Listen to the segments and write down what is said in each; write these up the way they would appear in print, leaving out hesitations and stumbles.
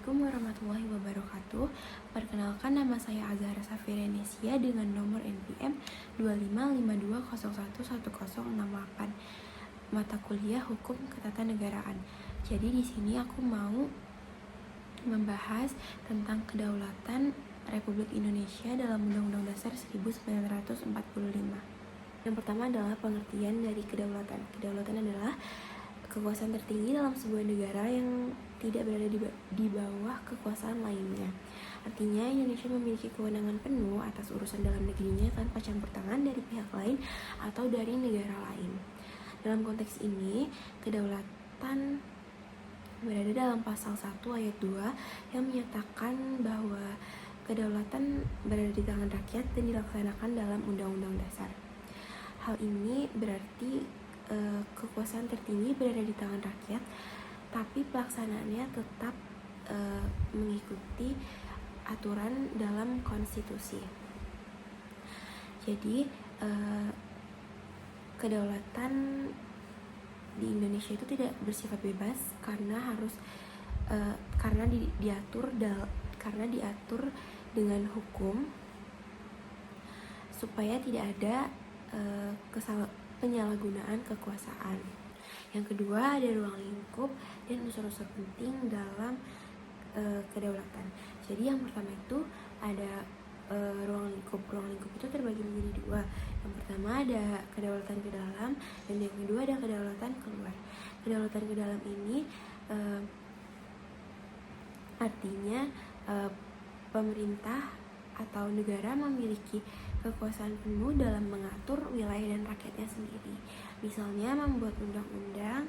Assalamualaikum warahmatullahi wabarakatuh. Perkenalkan, nama saya Azhara Safirenesia dengan nomor NPM 2552011068. Mata kuliah Hukum Ketatanegaraan. Jadi di sini aku mau membahas tentang kedaulatan Republik Indonesia dalam Undang-Undang Dasar 1945. Yang pertama adalah pengertian dari kedaulatan. Kedaulatan adalah kekuasaan tertinggi dalam sebuah negara yang tidak berada di bawah kekuasaan lainnya. Artinya Indonesia memiliki kewenangan penuh atas urusan dalam negerinya tanpa campur tangan dari pihak lain atau dari negara lain. Dalam konteks ini, kedaulatan berada dalam pasal 1 ayat 2 yang menyatakan bahwa kedaulatan berada di tangan rakyat dan dilaksanakan dalam Undang-Undang Dasar. Hal ini berarti kekuasaan tertinggi berada di tangan rakyat, tapi pelaksanaannya tetap mengikuti aturan dalam konstitusi. Jadi kedaulatan di Indonesia itu tidak bersifat bebas karena harus diatur dengan hukum supaya tidak ada penyalahgunaan kekuasaan. Yang kedua, ada ruang lingkup dan unsur-unsur penting dalam kedaulatan. Jadi yang pertama itu ada ruang lingkup. Ruang lingkup itu terbagi menjadi dua. Yang pertama ada kedaulatan ke dalam dan yang kedua ada kedaulatan keluar. Kedaulatan ke dalam ini artinya pemerintah atau negara memiliki kekuasaan penuh dalam mengatur wilayah dan rakyatnya sendiri. Misalnya membuat undang-undang,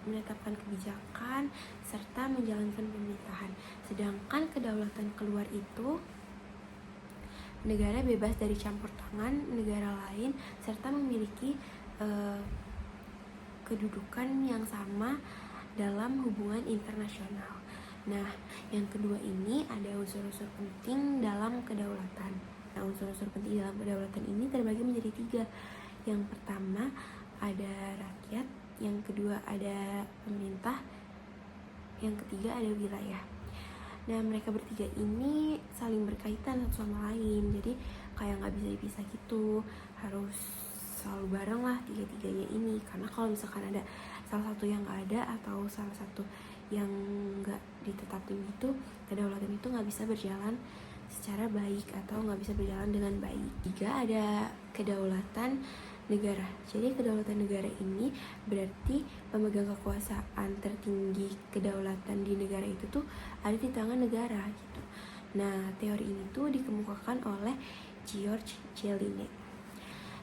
menetapkan kebijakan, serta menjalankan pemerintahan. Sedangkan kedaulatan keluar itu negara bebas dari campur tangan negara lain serta memiliki kedudukan yang sama dalam hubungan internasional. Nah, yang kedua ini ada unsur-unsur penting dalam kedaulatan. Nah, unsur-unsur penting dalam kedaulatan ini terbagi menjadi 3. Yang pertama ada rakyat, yang kedua ada pemerintah, yang ketiga ada wilayah. Nah, mereka bertiga ini saling berkaitan satu sama lain, jadi kayak nggak bisa dipisah gitu, harus selalu bareng lah tiga-tiganya ini. Karena kalau misalkan ada salah satu yang nggak ada atau salah satu yang nggak ditetapin gitu, kedaulatan itu nggak bisa berjalan secara baik atau nggak bisa berjalan dengan baik. 3, ada kedaulatan negara. Jadi kedaulatan negara ini berarti pemegang kekuasaan tertinggi kedaulatan di negara itu tuh ada di tangan negara gitu. Nah, teori ini tuh dikemukakan oleh George Jelinek.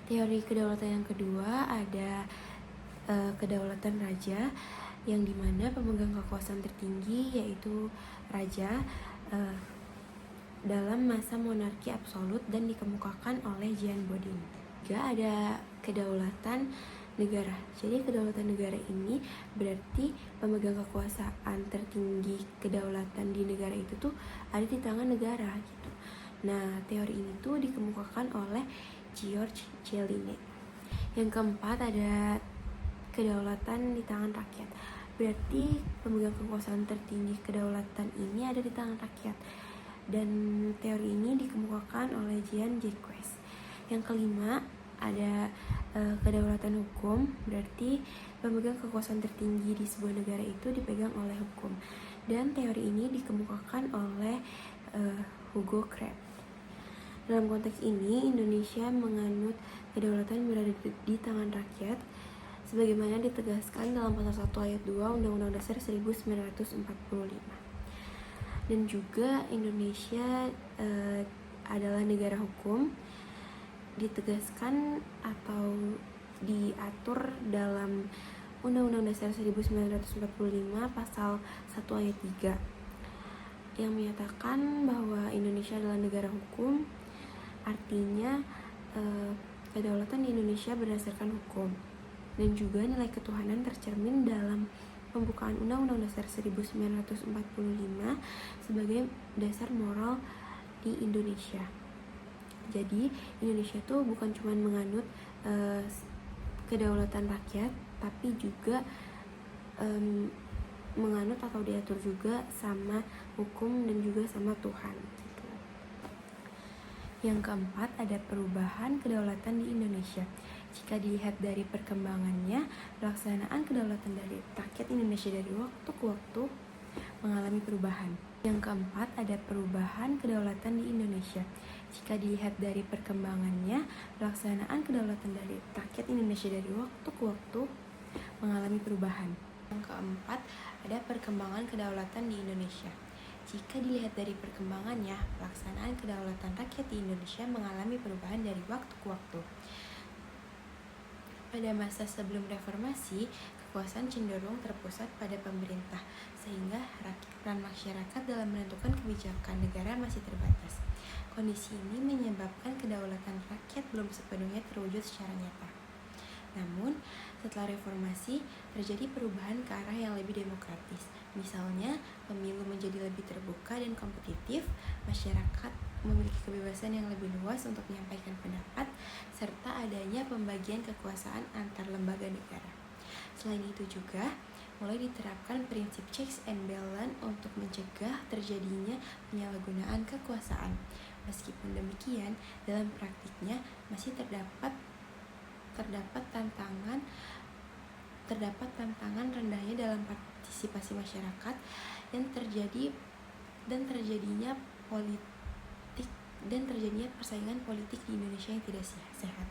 Teori kedaulatan yang kedua ada kedaulatan raja, yang dimana pemegang kekuasaan tertinggi yaitu raja dalam masa monarki absolut dan dikemukakan oleh Jean Bodin. Juga ada kedaulatan negara. Jadi kedaulatan negara ini berarti pemegang kekuasaan tertinggi kedaulatan di negara itu tuh ada di tangan negara gitu. Nah, teori ini tuh dikemukakan oleh George Jelinek. Yang keempat ada kedaulatan di tangan rakyat. Berarti pemegang kekuasaan tertinggi kedaulatan ini ada di tangan rakyat. Dan teori ini dikemukakan oleh Jean Jacques. Yang kelima ada kedaulatan hukum, berarti pemegang kekuasaan tertinggi di sebuah negara itu dipegang oleh hukum. Dan teori ini dikemukakan oleh Hugo Crabb. Dalam konteks ini, Indonesia menganut kedaulatan berada di tangan rakyat sebagaimana ditegaskan dalam pasal 1 ayat 2 Undang-Undang Dasar 1945. Dan juga Indonesia adalah negara hukum, ditegaskan atau diatur dalam Undang-Undang Dasar 1945 pasal 1 ayat 3 yang menyatakan bahwa Indonesia adalah negara hukum. Artinya kedaulatan di Indonesia berdasarkan hukum, dan juga nilai ketuhanan tercermin dalam pembukaan Undang-Undang Dasar 1945 sebagai dasar moral di Indonesia. Jadi Indonesia tuh bukan cuma menganut kedaulatan rakyat, tapi juga menganut atau diatur juga sama hukum dan juga sama Tuhan gitu. Yang keempat, ada perubahan kedaulatan di Indonesia. Jika dilihat dari perkembangannya, pelaksanaan kedaulatan dari rakyat Indonesia dari waktu ke waktu mengalami perubahan. Yang keempat, ada perubahan kedaulatan di Indonesia. Jika dilihat dari perkembangannya, pelaksanaan kedaulatan dari rakyat Indonesia dari waktu ke waktu mengalami perubahan. Yang keempat, ada perkembangan kedaulatan di Indonesia. Jika dilihat dari perkembangannya, pelaksanaan kedaulatan rakyat di Indonesia mengalami perubahan dari waktu ke waktu. Pada masa sebelum reformasi, kekuasaan cenderung terpusat pada pemerintah, sehingga peran masyarakat dalam menentukan kebijakan negara masih terbatas. Kondisi ini menyebabkan kedaulatan rakyat belum sepenuhnya terwujud secara nyata. Namun, setelah reformasi, terjadi perubahan ke arah yang lebih demokratis. Misalnya, pemilu menjadi lebih terbuka dan kompetitif, masyarakat memiliki kebebasan yang lebih luas untuk menyampaikan pendapat, serta adanya pembagian kekuasaan antar lembaga negara. Selain itu juga, mulai diterapkan prinsip checks and balance untuk mencegah terjadinya penyalahgunaan kekuasaan. Meskipun demikian, dalam praktiknya masih terdapat tantangan rendahnya dalam partisipasi masyarakat dan terjadinya persaingan politik di Indonesia yang tidak sehat.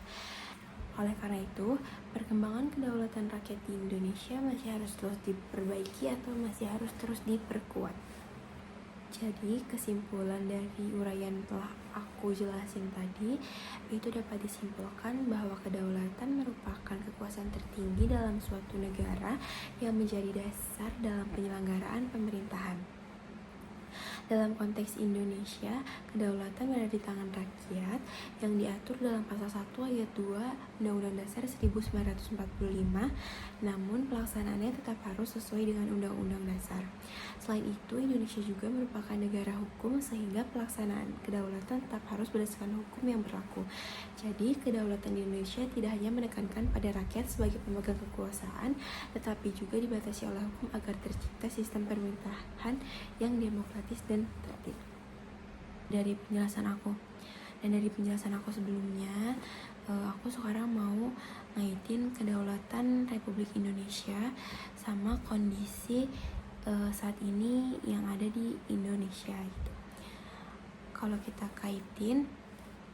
Oleh karena itu, perkembangan kedaulatan rakyat di Indonesia masih harus terus diperbaiki atau masih harus terus diperkuat. Jadi, kesimpulan dari uraian telah aku jelasin tadi, itu dapat disimpulkan bahwa kedaulatan merupakan kekuasaan tertinggi dalam suatu negara yang menjadi dasar dalam penyelenggaraan pemerintahan. Dalam konteks Indonesia, kedaulatan berada di tangan rakyat yang diatur dalam pasal 1 ayat 2 Undang-Undang Dasar 1945, namun pelaksanaannya tetap harus sesuai dengan Undang-Undang Dasar. Selain itu, Indonesia juga merupakan negara hukum sehingga pelaksanaan kedaulatan tetap harus berdasarkan hukum yang berlaku. Jadi, kedaulatan di Indonesia tidak hanya menekankan pada rakyat sebagai pemegang kekuasaan, tetapi juga dibatasi oleh hukum agar tercipta sistem pemerintahan yang demokratis dan tertib. Dari penjelasan aku sebelumnya, aku sekarang mau ngaitin kedaulatan Republik Indonesia sama kondisi saat ini yang ada di Indonesia gitu. Kalau kita kaitin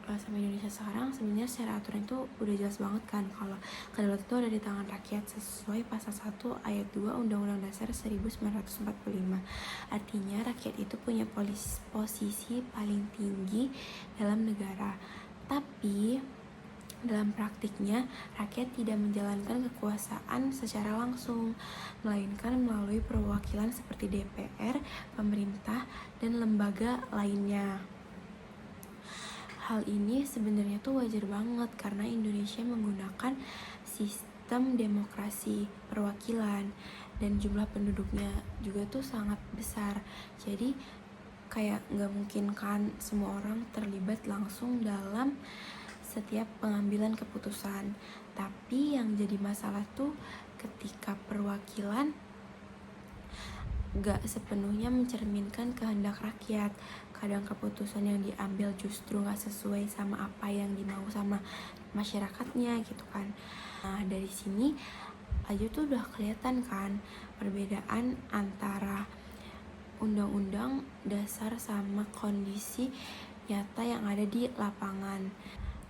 sama Indonesia sekarang, sebenarnya secara aturan itu udah jelas banget kan kalau kedaulatan itu ada di tangan rakyat sesuai pasal 1 ayat 2 Undang-Undang Dasar 1945. Artinya rakyat itu punya posisi paling tinggi dalam negara. Tapi dalam praktiknya, rakyat tidak menjalankan kekuasaan secara langsung, melainkan melalui perwakilan seperti DPR, pemerintah, dan lembaga lainnya. Hal ini sebenarnya tuh wajar banget karena Indonesia menggunakan sistem demokrasi perwakilan dan jumlah penduduknya juga tuh sangat besar. Jadi kayak gak mungkin kan semua orang terlibat langsung dalam setiap pengambilan keputusan. Tapi yang jadi masalah tuh ketika perwakilan gak sepenuhnya mencerminkan kehendak rakyat. Kadang keputusan yang diambil justru gak sesuai sama apa yang dimau sama masyarakatnya gitu kan. Nah, dari sini aja tuh udah kelihatan kan perbedaan antara undang-undang dasar sama kondisi nyata yang ada di lapangan.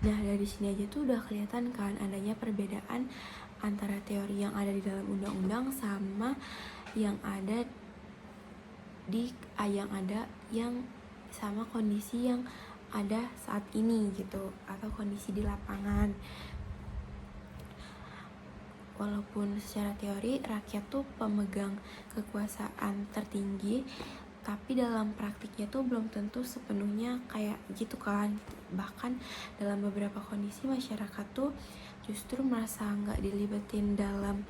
Nah, dari sini aja tuh udah kelihatan kan adanya perbedaan antara teori yang ada di dalam undang-undang sama yang ada sama kondisi yang ada saat ini gitu, atau kondisi di lapangan. Walaupun secara teori rakyat tuh pemegang kekuasaan tertinggi, tapi dalam praktiknya tuh belum tentu sepenuhnya kayak gitu kan. Bahkan dalam beberapa kondisi masyarakat tuh justru merasa nggak dilibatin dalam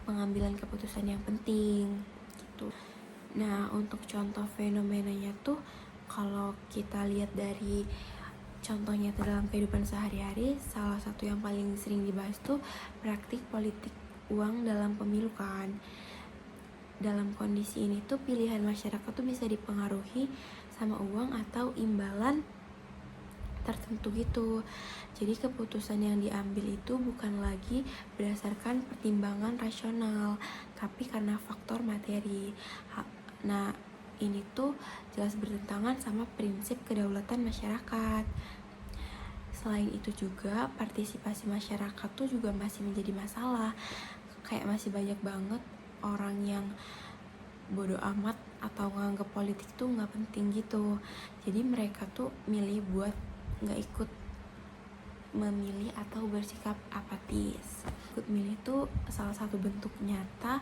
pengambilan keputusan yang penting gitu. Nah, untuk contoh fenomenanya tuh kalau kita lihat dari contohnya dalam kehidupan sehari-hari, salah satu yang paling sering dibahas tuh praktik politik uang dalam pemilu kan. dalam kondisi ini tuh pilihan masyarakat tuh bisa dipengaruhi sama uang atau imbalan tertentu gitu. Jadi keputusan yang diambil itu bukan lagi berdasarkan pertimbangan rasional, tapi karena faktor materi. Nah, ini tuh jelas bertentangan sama prinsip kedaulatan masyarakat. Selain itu juga partisipasi masyarakat tuh juga masih menjadi masalah. Kayak masih banyak banget orang yang bodoh amat atau nganggep politik tuh nggak penting gitu. Jadi mereka tuh milih buat nggak ikut memilih atau bersikap apatis. Ikut milih tuh salah satu bentuk nyata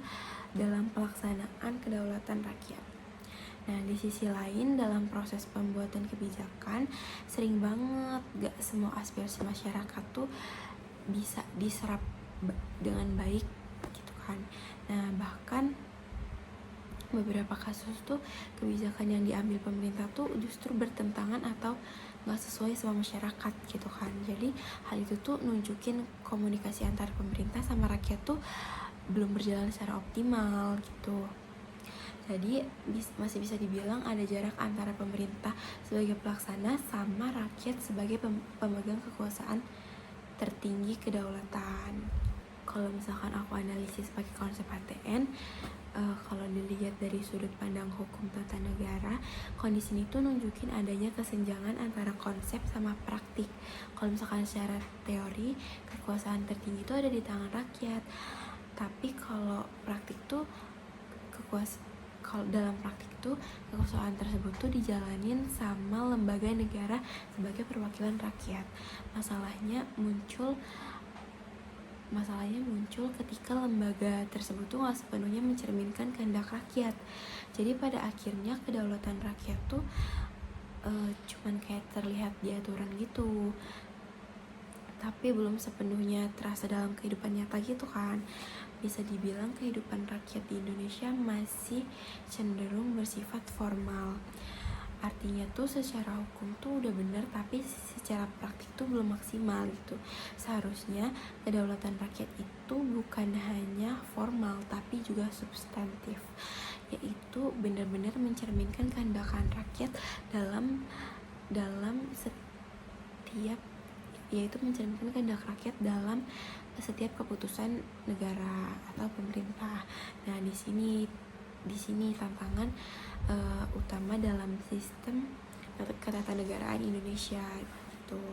dalam pelaksanaan kedaulatan rakyat. Nah, di sisi lain dalam proses pembuatan kebijakan sering banget gak semua aspirasi masyarakat tuh bisa diserap dengan baik gitu kan. Nah, bahkan beberapa kasus tuh kebijakan yang diambil pemerintah tuh justru bertentangan atau gak sesuai sama masyarakat gitu kan. Jadi hal itu tuh nunjukin komunikasi antara pemerintah sama rakyat tuh belum berjalan secara optimal gitu. Jadi masih bisa dibilang ada jarak antara pemerintah sebagai pelaksana sama rakyat sebagai pemegang kekuasaan tertinggi kedaulatan. Kalau misalkan aku analisis pakai konsep HTN, kalau dilihat dari sudut pandang hukum tata negara, kondisi ini tuh nunjukin adanya kesenjangan antara konsep sama praktik. Kalau misalkan secara teori, kekuasaan tertinggi itu ada di tangan rakyat, tapi kalau praktik tuh kalau dalam praktik tuh kekuasaan tersebut tuh dijalanin sama lembaga negara sebagai perwakilan rakyat. Masalahnya muncul ketika lembaga tersebut tuh gak sepenuhnya mencerminkan kehendak rakyat. Jadi pada akhirnya kedaulatan rakyat tuh cuman kayak terlihat di aturan gitu, tapi belum sepenuhnya terasa dalam kehidupan nyata gitu kan. Bisa dibilang kehidupan rakyat di Indonesia masih cenderung bersifat formal. Artinya tuh secara hukum tuh udah benar, tapi secara praktik tuh belum maksimal gitu. Seharusnya kedaulatan rakyat itu bukan hanya formal tapi juga substantif, yaitu benar-benar mencerminkan kehendak rakyat dalam setiap setiap keputusan negara atau pemerintah. Nah, di sini tantangan utama dalam sistem ketatanegaraan Indonesia gitu.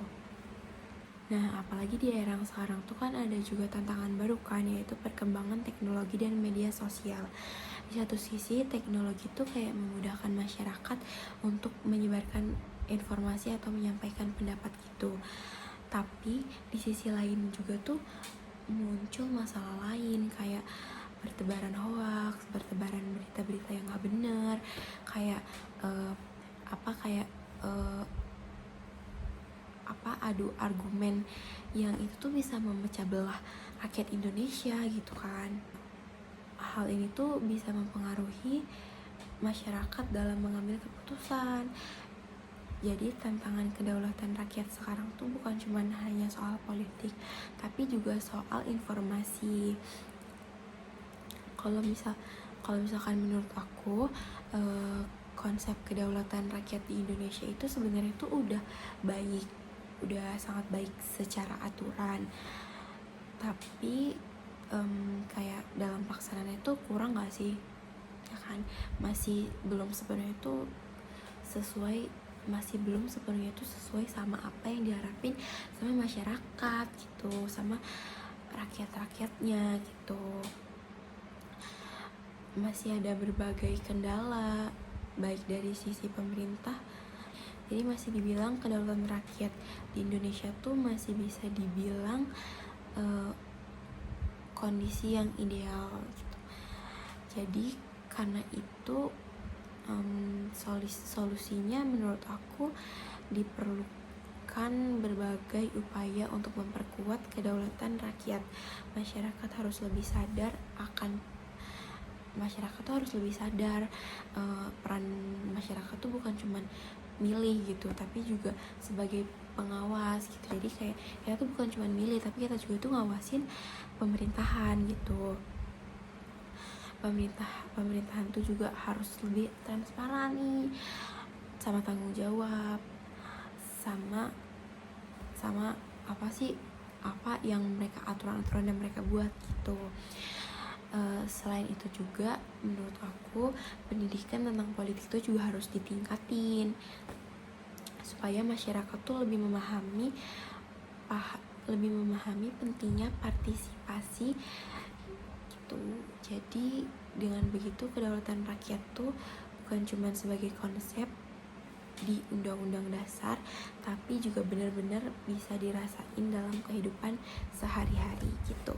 Nah, apalagi di era yang sekarang tuh kan ada juga tantangan baru kan, yaitu perkembangan teknologi dan media sosial. Di satu sisi teknologi tuh kayak memudahkan masyarakat untuk menyebarkan informasi atau menyampaikan pendapat gitu. Tapi di sisi lain juga tuh muncul masalah lain, kayak bertebaran hoax, bertebaran berita-berita yang gak benar, kayak adu argumen yang itu tuh bisa memecah belah rakyat Indonesia gitu kan. Hal ini tuh bisa mempengaruhi masyarakat dalam mengambil keputusan. Jadi tantangan kedaulatan rakyat sekarang tuh bukan cuma hanya soal politik, tapi juga soal informasi. Kalau misalkan menurut aku konsep kedaulatan rakyat di Indonesia itu sebenarnya tuh udah sangat baik secara aturan, tapi kayak dalam pelaksanaannya itu kurang gak sih, ya kan? Masih belum sepenuhnya itu sesuai sama apa yang diharapin sama masyarakat gitu, sama rakyat-rakyatnya gitu. Masih ada berbagai kendala baik dari sisi pemerintah. Jadi masih dibilang kedaulatan rakyat di Indonesia tuh masih bisa dibilang kondisi yang ideal gitu. Jadi karena itu solusinya menurut aku diperlukan berbagai upaya untuk memperkuat kedaulatan rakyat. Masyarakat harus lebih sadar peran masyarakat tuh bukan cuman milih gitu, tapi juga sebagai pengawas gitu. Jadi kayak kita tuh bukan cuma milih, tapi kita juga tuh ngawasin pemerintahan gitu. pemerintahan tuh juga harus lebih transparan nih, sama tanggung jawab, sama apa yang mereka aturan-aturan yang mereka buat gitu. Selain itu juga menurut aku pendidikan tentang politik itu juga harus ditingkatin supaya masyarakat tuh lebih memahami pentingnya partisipasi gitu. Jadi dengan begitu kedaulatan rakyat tuh bukan cuma sebagai konsep di undang-undang dasar, tapi juga benar-benar bisa dirasain dalam kehidupan sehari-hari gitu.